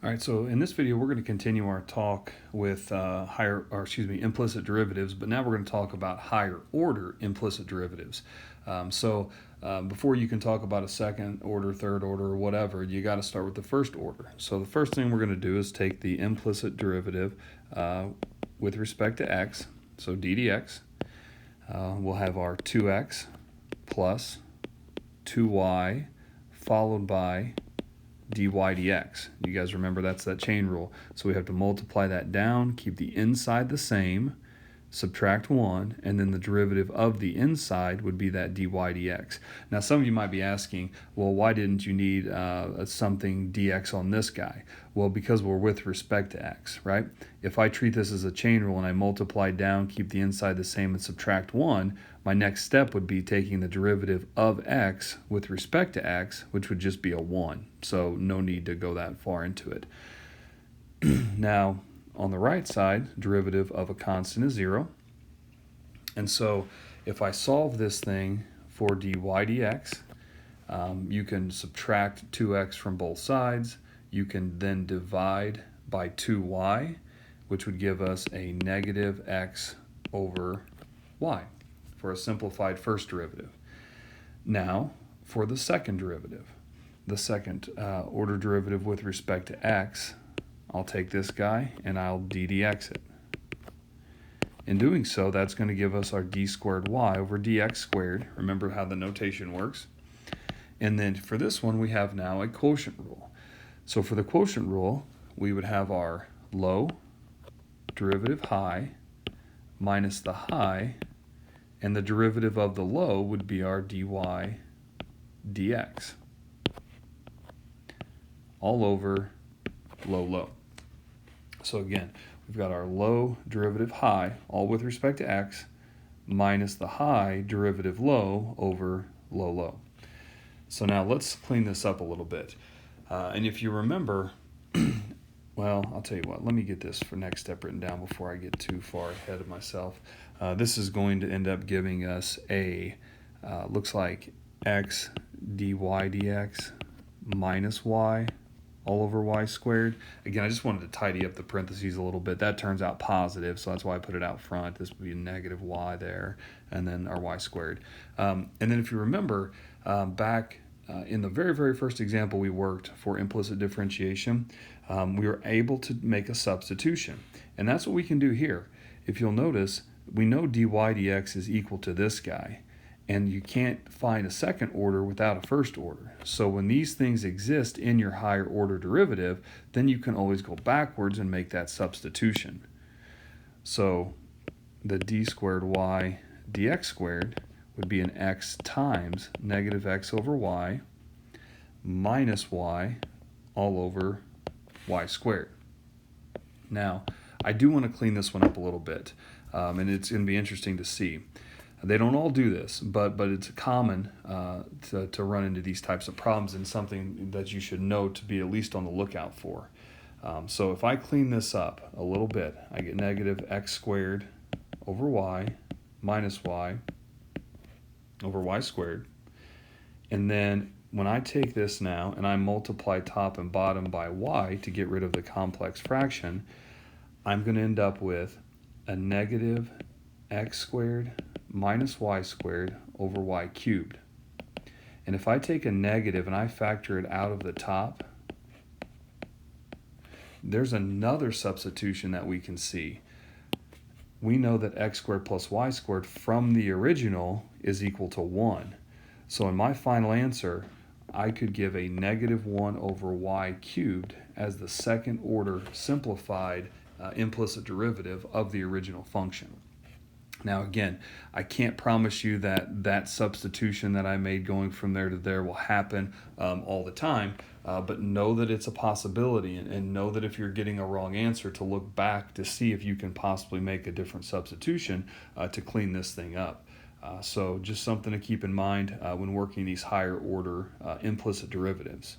All right, so in this video, we're going to continue our talk with implicit derivatives, but now we're going to talk about higher order implicit derivatives. Before you can talk about a second order, third order, or whatever, you got to start with the first order. So the first thing we're going to do is take the implicit derivative with respect to x, so d dx. We'll have our 2x plus 2y followed by dy dx. You guys remember that's that chain rule. So we have to multiply that down, keep the inside the same, subtract 1, and then the derivative of the inside would be that dy dx. Now some of you might be asking, well, why didn't you need something dx on this guy? Well, because we're with respect to x, right? If I treat this as a chain rule and I multiply down, keep the inside the same, and subtract 1, my next step would be taking the derivative of x with respect to x, which would just be a 1. So no need to go that far into it. Now, on the right side, derivative of a constant is 0. And so if I solve this thing for dy dx, you can subtract 2x from both sides. You can then divide by 2y, which would give us a negative x over y for a simplified first derivative. Now, for the second derivative, the second order derivative with respect to x, I'll take this guy and I'll d dx it. In doing so, that's going to give us our d squared y over dx squared. Remember how the notation works. And then for this one, we have now a quotient rule. So for the quotient rule, we would have our low derivative high minus the high, and the derivative of the low would be our dy dx all over low. So again, we've got our low derivative high, all with respect to x, minus the high derivative low over low. So now let's clean this up a little bit. And if you remember, well, I'll tell you what, let me get this for next step written down before I get too far ahead of myself. This is going to end up giving us looks like x dy dx minus y all over y squared. Again, I just wanted to tidy up the parentheses a little bit. That turns out positive, so that's why I put it out front. This would be negative y there, and then our y squared. And then if you remember, back in the very first example we worked for implicit differentiation, we were able to make a substitution. And that's what we can do here. If you'll notice, we know dy dx is equal to this guy. And you can't find a second order without a first order. So when these things exist in your higher order derivative, then you can always go backwards and make that substitution. So the d squared y dx squared would be an x times negative x over y minus y all over y squared. Now, I do want to clean this one up a little bit, and it's going to be interesting to see. They don't all do this, but it's common to run into these types of problems, and something that you should know to be at least on the lookout for. So if I clean this up a little bit, I get negative x squared over y minus y over y squared. And then when I take this now and I multiply top and bottom by y to get rid of the complex fraction, I'm going to end up with a negative x squared minus y squared over y cubed. And if I take a negative and I factor it out of the top, there's another substitution that we can see. We know that x squared plus y squared from the original is equal to 1. So in my final answer, I could give a negative 1 over y cubed as the second order simplified implicit derivative of the original function. Now again, I can't promise you that that substitution that I made going from there to there will happen all the time, but know that it's a possibility, and know that if you're getting a wrong answer, to look back to see if you can possibly make a different substitution to clean this thing up. So just something to keep in mind when working these higher order implicit derivatives.